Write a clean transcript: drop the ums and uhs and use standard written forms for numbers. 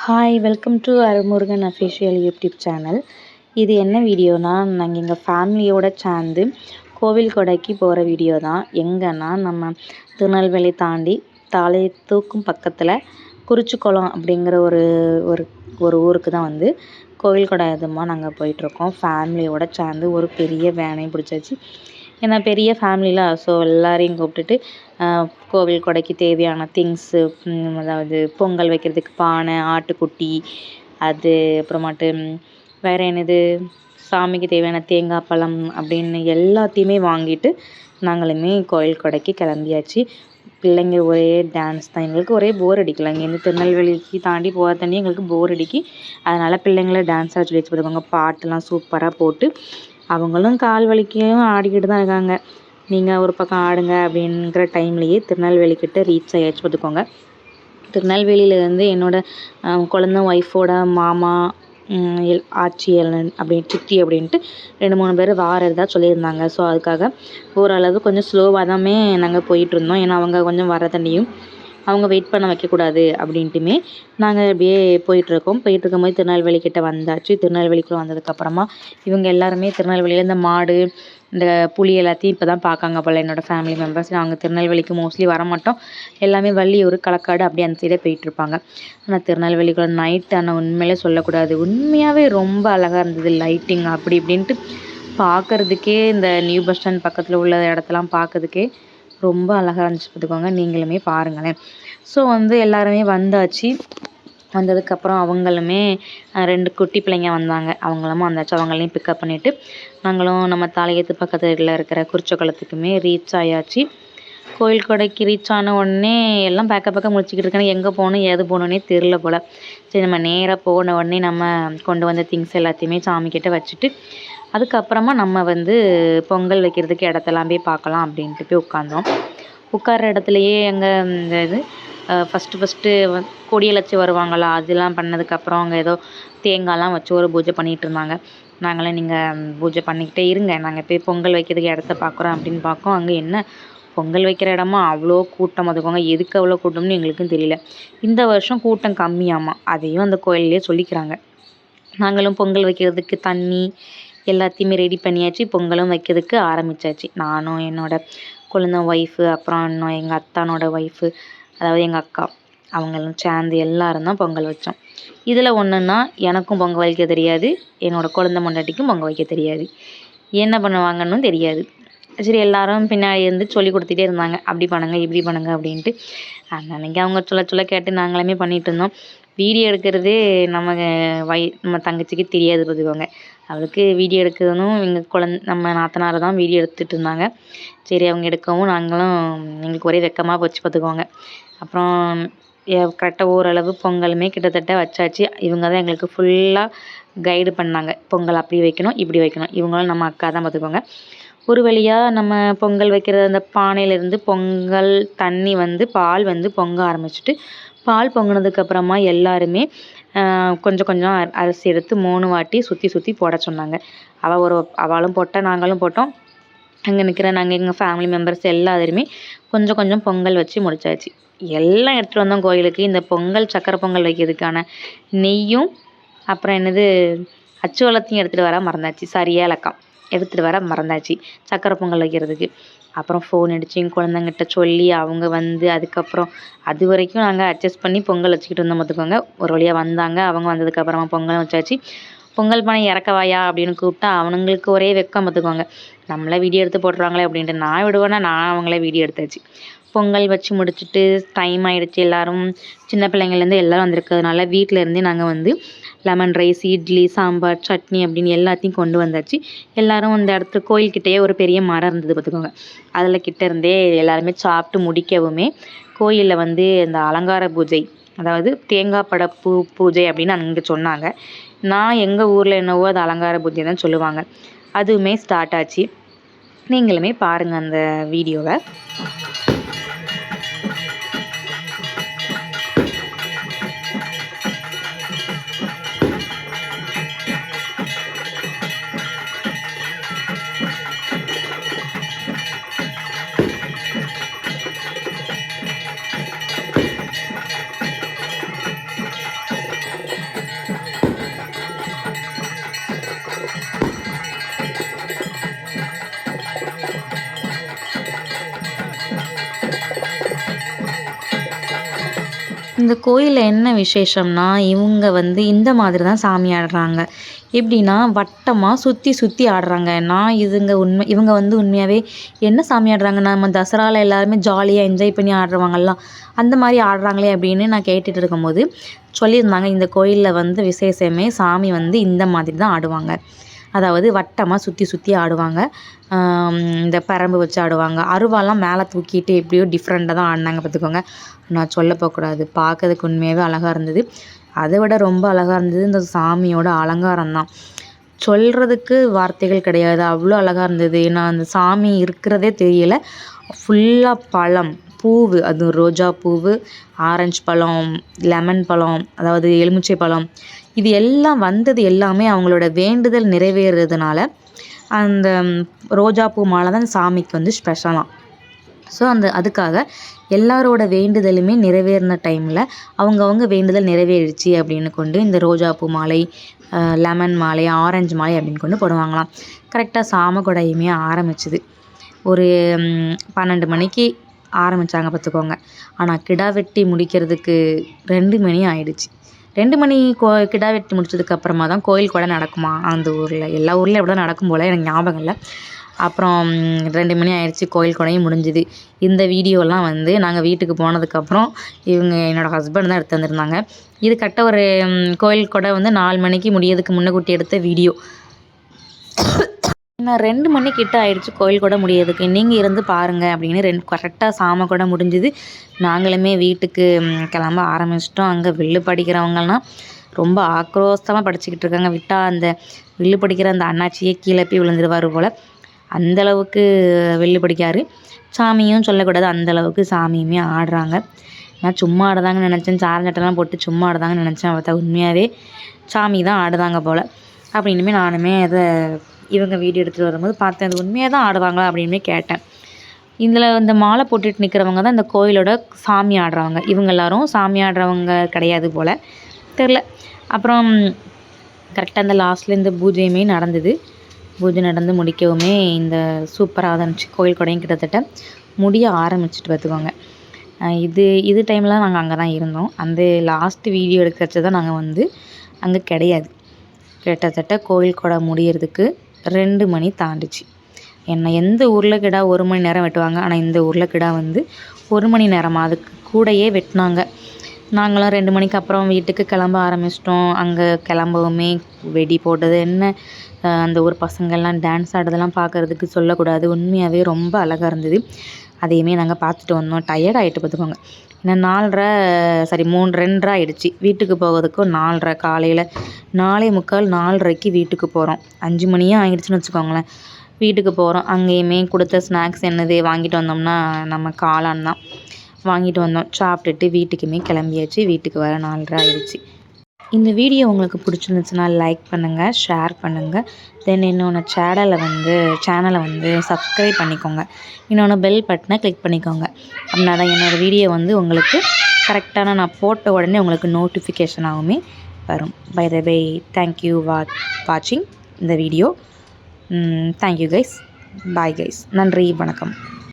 Hi welcome to Arulmurugan official YouTube channel. இது என்ன வீடியோனா, நாங்கள் எங்கள் ஃபேமிலியோடு சேர்ந்து கோவில் கொடைக்கு போகிற வீடியோ தான். எங்கன்னா நம்ம திருநெல்வேலி தாண்டி தாளையத்தூக்கும் பக்கத்தில் குறிச்சிக்குளம் அப்படிங்கிற ஒரு ஒரு ஒரு ஊருக்கு தான் வந்து கோவில் கொடை இதுமாக நாங்கள் போயிட்டுருக்கோம். ஃபேமிலியோடு சேர்ந்து ஒரு பெரிய வேனையும் பிடிச்சாச்சு. ஏன்னா பெரிய ஃபேமிலியில் ஸோ எல்லோரையும் கூப்பிட்டுட்டு கோவில் கொடைக்கு தேவையான திங்ஸு, அதாவது பொங்கல் வைக்கிறதுக்கு பானை, ஆட்டுக்குட்டி, அது அப்புறமாட்டு வேறு என்னது சாமிக்கு தேவையான தேங்காய் பழம் அப்படின்னு எல்லாத்தையுமே வாங்கிட்டு நாங்களுமே கோவில் கொடைக்கு கிளம்பியாச்சு. பிள்ளைங்க ஒரே டான்ஸ் தான். எங்களுக்கு ஒரே போர் அடிக்கல. இங்கேருந்து திருநெல்வேலிக்கு தாண்டி போகிற தண்ணி எங்களுக்கு போர் அடிக்கி. அதனால் பிள்ளைங்கள டான்ஸ் ஆட சொல்லி வச்சுருக்காங்க. பாட்டெல்லாம் சூப்பராக போட்டு அவங்களும் கால் வலிக்கையும் ஆடிக்கிட்டு தான் இருக்காங்க. நீங்கள் ஒரு பக்கம் ஆடுங்க அப்படிங்கிற டைம்லேயே திருநெல்வேலிக்கிட்ட ரீச் ஆகியாச்சு பார்த்துக்கோங்க. திருநெல்வேலியிலேருந்து என்னோடய குழந்த ஒய்ஃபோட மாமா, ஆச்சி அப்படின்னு சித்தி அப்படின்ட்டு 2-3 பேர் வாரதா சொல்லியிருந்தாங்க. ஸோ அதுக்காக ஓரளவு கொஞ்சம் ஸ்லோவாக தாமே நாங்கள் போயிட்டுருந்தோம். ஏன்னா அவங்க கொஞ்சம் வர தண்ணியும் அவங்க வெயிட் பண்ண வைக்கக்கூடாது அப்படின்ட்டுமே நாங்கள் அப்படியே போயிட்டுருக்கும்போது திருநெல்வேலிக்கிட்ட வந்தாச்சு. திருநெல்வேலிக்குள்ளே வந்ததுக்கப்புறமா இவங்க எல்லாருமே திருநெல்வேலியில் இந்த மாடு, இந்த புலி எல்லாத்தையும் இப்போ தான் பார்க்காங்க போல் என்னோடய ஃபேமிலி மெம்பர்ஸ். நாங்கள் திருநெல்வேலிக்கு மோஸ்ட்லி வரமாட்டோம். எல்லாமே வள்ளியூர், களக்காடு அப்படியே அந்த சைடே போயிட்டுருப்பாங்க. ஆனால் திருநெல்வேலிக்குள்ள நைட் ஆனால் உண்மையிலே சொல்லக்கூடாது, உண்மையாகவே ரொம்ப அழகாக இருந்தது. லைட்டிங் அப்படி இப்படின்ட்டு பார்க்குறதுக்கே இந்த நியூ பஸ் ஸ்டாண்ட் பக்கத்தில் உள்ள இடத்தெல்லாம் பார்க்கறதுக்கே ரொம்ப அழகாக இருந்துச்சு பார்த்துக்கோங்க. நீங்களுமே பாருங்களேன். ஸோ வந்து எல்லாருமே வந்தாச்சு. வந்ததுக்கப்புறம் அவங்களுமே 2 குட்டி பிள்ளைங்க வந்தாங்க. அவங்களும் வந்தாச்சு. அவங்களையும் பிக்கப் பண்ணிவிட்டு நாங்களும் நம்ம தாளையத்து பக்கத்தில் இருக்கிற குறிச்சிக்குளத்துக்குமே ரீச் ஆயாச்சு. கோயில் கொடைக்கு ரீச் ஆன உடனே எல்லாம் பேக்க முடிச்சுக்கிட்டு இருக்கேன். எங்கே போகணும் ஏது போகணுன்னே தெரில போல். சரி நம்ம நேராக போன உடனே நம்ம கொண்டு வந்த திங்ஸ் எல்லாத்தையுமே சாமிக்கிட்ட வச்சுட்டு அதுக்கப்புறமா நம்ம வந்து பொங்கல் வைக்கிறதுக்கு இடத்தெல்லாம் போய் பார்க்கலாம் அப்படின்ட்டு போய் உட்காந்தோம். உட்கார்ற இடத்துலையே அங்கே இந்த இது ஃபஸ்ட்டு கொடியில் வச்சு வருவாங்களா, அதெல்லாம் பண்ணதுக்கப்புறம் அங்கே ஏதோ தேங்காய்லாம் வச்சு ஒரு பூஜை பண்ணிகிட்டு இருந்தாங்க. நாங்களே நீங்கள் பூஜை பண்ணிக்கிட்டே இருங்க, நாங்கள் போய் பொங்கல் வைக்கிறதுக்கு இடத்த பார்க்குறோம் அப்படின்னு பார்க்கோம். அங்கே என்ன பொங்கல் வைக்கிற இடமா அவ்வளோ கூட்டம் பார்த்துக்கோங்க. எதுக்கு அவ்வளோ கூட்டம்னு எங்களுக்கும் தெரியல. இந்த வருஷம் கூட்டம் கம்மியாமா, அதையும் அந்த கோயிலே சொல்லிக்கிறாங்க. நாங்களும் பொங்கல் வைக்கிறதுக்கு தண்ணி எல்லாத்தையுமே ரெடி பண்ணியாச்சு. பொங்கலும் வைக்கிறதுக்கு ஆரம்பித்தாச்சு. நானும் என்னோடய குழந்த ஒய்ஃபு, அப்புறம் இன்னும் எங்கள் அத்தானோட ஒய்ஃபு, அதாவது எங்கள் அக்கா, அவங்களும் சேர்ந்து எல்லோரும் தான் பொங்கல் வச்சோம். இதில் ஒன்றுன்னா எனக்கும் பொங்கல் வைக்க தெரியாது, என்னோடய குழந்த பொண்டாட்டிக்கும் பொங்கல் வைக்க தெரியாது. என்ன பண்ணுவாங்கன்னு தெரியாது. சரி எல்லோரும் பின்னாடி இருந்து சொல்லி கொடுத்துட்டே இருந்தாங்க, அப்படி பண்ணுங்க இப்படி பண்ணுங்க அப்படின்ட்டு. அன்னைக்கு அவங்க சொல்ல கேட்டு நாங்களுமே பண்ணிகிட்டு இருந்தோம். வீடியோ எடுக்கிறதே நம்ம தங்கச்சிக்கு தெரியாது பார்த்துக்கோங்க. அவளுக்கு வீடியோ எடுக்கிறதும் நம்ம நாத்தனார் தான் வீடியோ எடுத்துகிட்டு இருந்தாங்க. சரி அவங்க எடுக்கவும் நாங்களும் எங்களுக்கு ஒரே வெக்கமாக போச்சு பார்த்துக்கோங்க. அப்புறம் கரெக்டாக ஓரளவு பொங்கலுமே கிட்டத்தட்ட வச்சாச்சு. இவங்க தான் எங்களுக்கு ஃபுல்லாக கைடு பண்ணாங்க. பொங்கல் அப்படி வைக்கணும் இப்படி வைக்கணும். இவங்களும் நம்ம அக்கா தான் பார்த்துக்கோங்க. ஒரு வழியாக நம்ம பொங்கல் வைக்கிற அந்த பானையிலேருந்து பொங்கல் தண்ணி பால் பொங்க ஆரம்பிச்சிட்டு, பால் பொங்கினதுக்கப்புறமா எல்லாருமே கொஞ்சம் அரிசி எடுத்து 3 வாட்டி சுற்றி போட சொன்னாங்க. அவளும் போட்டா, நாங்களும் போட்டோம். அங்கே நிற்கிற நாங்கள் எங்கள் ஃபேமிலி மெம்பர்ஸ் எல்லாருமே கொஞ்சம் பொங்கல் வச்சு முடிச்சாச்சு. எல்லாம் எடுத்துகிட்டு வந்தோம் கோயிலுக்கு. இந்த பொங்கல் சக்கரை பொங்கல் வைக்கிறதுக்கான நெய்யும் அப்புறம் என்னது அச்சு வெல்லத்தையும் எடுத்துகிட்டு வர மறந்தாச்சு. ஏலக்காய் எடுத்துகிட்டு வர மறந்தாச்சு சக்கரை பொங்கல் வைக்கிறதுக்கு. அப்புறம் ஃபோன் அடித்து எங்கள் குழந்தைங்கிட்ட சொல்லி அவங்க அதுக்கப்புறம் அது வரைக்கும் நாங்கள் அட்ஜஸ்ட் பண்ணி பொங்கல் வச்சுக்கிட்டு இருந்தோம் பார்த்துக்கோங்க. ஒரு வழியாக வந்தாங்க. அவங்க வந்ததுக்கப்புறமா பொங்கல் வச்சாச்சு. பொங்கல் பானை இறக்கவாயா அப்படின்னு கூப்பிட்டா அவனுங்களுக்கு ஒரே வெக்கம் பார்த்துக்கோங்க. நம்மளே வீடியோ எடுத்து போட்டுருவாங்களே அப்படின்ட்டு நான் விடுவேன்னா நான் அவங்களே வீடியோ எடுத்தாச்சு. பொங்கல் வச்சு முடிச்சுட்டு டைம் ஆகிடுச்சு. எல்லோரும் சின்ன பிள்ளைங்கள்லேருந்து எல்லோரும் வந்திருக்கிறதுனால வீட்டிலேருந்தே நாங்கள் லெமன் ரைஸ், இட்லி, சாம்பார், சட்னி அப்படின்னு எல்லாத்தையும் கொண்டு வந்தாச்சு. எல்லோரும் அந்த இடத்துல கோயில்கிட்டேயே ஒரு பெரிய மரம் இருந்தது பார்த்துக்கோங்க. அதில் கிட்ட இருந்தே எல்லாருமே சாப்பிட்டு முடிக்கவுமே கோயிலில் இந்த அலங்கார பூஜை, அதாவது தேங்காய் பட பூஜை அப்படின்னு அங்கே சொன்னாங்க. நான் எங்கள் ஊரில் என்னவோ அது அலங்கார பூஜை தான் சொல்லுவாங்க. அதுவுமே ஸ்டார்ட் ஆச்சு. நீங்களுமே பாருங்கள் அந்த வீடியோவை. இந்த கோயிலில் என்ன விசேஷம்னா இவங்க வந்து இந்த மாதிரி தான் சாமி ஆடுறாங்க. எப்படின்னா வட்டமாக சுற்றி சுற்றி ஆடுறாங்க. இவங்க வந்து உண்மையாகவே என்ன சாமி ஆடுறாங்க, நம்ம தசராவில் எல்லாருமே ஜாலியாக என்ஜாய் பண்ணி ஆடுறவங்கலாம் அந்த மாதிரி ஆடுறாங்களே அப்படின்னு நான் கேட்டுட்டு இருக்கும்போது சொல்லியிருந்தாங்க, இந்த கோயிலில் வந்து விசேஷமே சாமி வந்து இந்த மாதிரி தான் ஆடுவாங்க. அதாவது வட்டமாக சுற்றி சுற்றி ஆடுவாங்க. இந்த பிரம்பு வச்சு ஆடுவாங்க. அருவாலாம் மேலே தூக்கிட்டு எப்படியோ டிஃப்ரெண்ட்டாக தான் ஆடினாங்க பார்த்துக்கோங்க. நான் சொல்ல போகக்கூடாது, பார்க்கறதுக்கு உண்மையாகவே அழகாக இருந்தது. அதை விட ரொம்ப அழகாக இருந்தது இந்த சாமியோட அலங்காரம் தான். சொல்கிறதுக்கு வார்த்தைகள் கிடையாது, அவ்வளோ அழகாக இருந்தது. நான் அந்த சாமி இருக்கிறதே தெரியல. ஃபுல்லாக பழம், பூவு, அதுவும் ரோஜா பூவு, ஆரஞ்சு பழம், லெமன் பழம், அதாவது எலுமிச்சை பழம், இது எல்லாம் வந்தது எல்லாமே அவங்களோட வேண்டுதல் நிறைவேறதுனால அந்த ரோஜா பூ மாலை தான் சாமிக்கு வந்து ஸ்பெஷலாம். ஸோ அதுக்காக எல்லாரோட வேண்டுதலுமே நிறைவேறின டைமில் அவங்கவுங்க வேண்டுதல் நிறைவேறிடுச்சு அப்படின்னு கொண்டு இந்த ரோஜா பூ மாலை, லெமன் மாலை, ஆரஞ்சு மாலை அப்படின்னு கொண்டு போடுவாங்களாம். கரெக்டாக சாமக்கொடையுமே ஆரம்பிச்சுது. ஒரு 12 மணிக்கு ஆரம்பித்தாங்க பார்த்துக்கோங்க. ஆனால் கிடா வெட்டி முடிக்கிறதுக்கு 2 மணி ஆயிடுச்சு. 2 மணி கிடா வெட்டி முடிச்சதுக்கப்புறமா தான் கோயில் கொடை நடக்குமா அந்த ஊரில். எல்லா ஊர்லேயும் அப்படி தான் நடக்கும் போல், எனக்கு ஞாபகம் இல்லை. அப்புறம் 2 மணி ஆயிடுச்சு, கோயில் கொடையும் முடிஞ்சுது. இந்த வீடியோலாம் வந்து நாங்கள் வீட்டுக்கு போனதுக்கப்புறம் என்னோடய ஹஸ்பண்ட் தான் எடுத்து வந்திருந்தாங்க. இது கரெக்டாக ஒரு கோயில் கொடை வந்து 4 மணிக்கு முடியறதுக்கு முன்னக்கூட்டி எடுத்த வீடியோ. நான் 2 மணிக்கிட்ட ஆயிடுச்சு கோயில் கொடை முடியறதுக்கு. நீங்கள் இருந்து பாருங்கள் அப்படின்னு கரெக்டாக சாம கொடை முடிஞ்சுது. நாங்களுமே வீட்டுக்கு கிளம்ப ஆரம்பிச்சிட்டோம். அங்கே வில்லு படிக்கிறவங்கலாம் ரொம்ப ஆக்ரோஷமாக படிச்சுக்கிட்டு இருக்காங்க. விட்டால் அந்த வில்லு படிக்கிற அந்த அண்ணாச்சியே கீழே போய் விழுந்துருவார் போல், அந்தளவுக்கு வில்லு படிக்காரு. சாமியும் சொல்லக்கூடாது, அந்தளவுக்கு சாமியுமே ஆடுறாங்க. நான் சும்மா ஆடுதாங்கன்னு நினச்சேன், சாரஞ்சட்டெல்லாம் போட்டு சும்மா ஆடுதாங்கன்னு நினச்சேன். பார்த்தா உண்மையாகவே சாமி தான் ஆடுதாங்க போல் அப்படின்னுமே நானுமே அதை இவங்க வீடியோ எடுத்துகிட்டு வரும்போது பார்த்தேன். அது உண்மையாக தான் ஆடுவாங்களா அப்படின்மே கேட்டேன். இதில் இந்த மாலை போட்டுட்டு நிற்கிறவங்க தான் இந்த கோயிலோட சாமி ஆடுறவங்க. இவங்க எல்லோரும் சாமி ஆடுறவங்க கிடையாது போல், தெரில. அப்புறம் கரெக்டாக அந்த லாஸ்ட்டில் இந்த பூஜையுமே நடந்தது. பூஜை நடந்து முடிக்கவுமே இந்த சூப்பராக இருந்துச்சு. கோயில் கொடையும் கிட்டத்தட்ட முடிய ஆரம்பிச்சுட்டு பார்த்துக்கோங்க. இது டைமில் நாங்கள் அங்கே தான் இருந்தோம். அந்த லாஸ்ட்டு வீடியோ எடுக்கிறச்சு தான் நாங்கள் வந்து அங்கே கிடையாது. கிட்டத்தட்ட கோயில் கொடை முடியறதுக்கு 2 மணி தாண்டிச்சு. எந்த ஊரில் கிடா 1 மணி நேரம் வெட்டுவாங்க, ஆனால் இந்த ஊரில் கிடா வந்து 1 மணி நேரமாக அதுக்கு கூடையே வெட்டினாங்க. நாங்களாம் 2 மணிக்கு அப்புறம் வீட்டுக்கு கிளம்ப ஆரம்பிச்சிட்டோம். அங்கே கிளம்பவுமே வெடி போட்டது என்ன, அந்த ஊர் பசங்கள்லாம் டான்ஸ் ஆடுறதெல்லாம் பார்க்குறதுக்கு சொல்லக்கூடாது, உண்மையாகவே ரொம்ப அழகாக இருந்தது. அதையுமே நாங்கள் பார்த்துட்டு வந்தோம். டயர்ட் ஆகிட்டு பார்த்துக்கோங்க. ஏன்னா 2:30 ஆகிடுச்சு. வீட்டுக்கு போகிறதுக்கும் 4:30, காலையில் 4:45 4:30க்கு வீட்டுக்கு போகிறோம். 5 மணியே ஆகிடுச்சின்னு வச்சுக்கோங்களேன். வீட்டுக்கு போகிறோம். அங்கேயுமே கொடுத்த ஸ்நாக்ஸ் என்னது வாங்கிட்டு வந்தோம்னா நம்ம காளான் தான் வாங்கிட்டு வந்தோம். சாப்பிட்டுட்டு வீட்டுக்குமே கிளம்பியாச்சு. வீட்டுக்கு வர 4:30 ஆகிடுச்சு. இந்த வீடியோ உங்களுக்கு பிடிச்சிருந்துச்சுன்னா லைக் பண்ணுங்கள், ஷேர் பண்ணுங்கள். தென் இன்னொன்று சேனலை வந்து சப்ஸ்கிரைப் பண்ணிக்கோங்க. இன்னொன்று பெல் பட்டனை கிளிக் பண்ணிக்கோங்க. அப்படின்னா தான் என்னோடய வீடியோ வந்து உங்களுக்கு கரெக்டான நான் போட்ட உடனே உங்களுக்கு நோட்டிஃபிகேஷனாகவுமே வரும். பை த வே, தேங்க்யூ வாட்சிங் இந்த video. Thank you guys. Bye guys. நன்றி, வணக்கம்.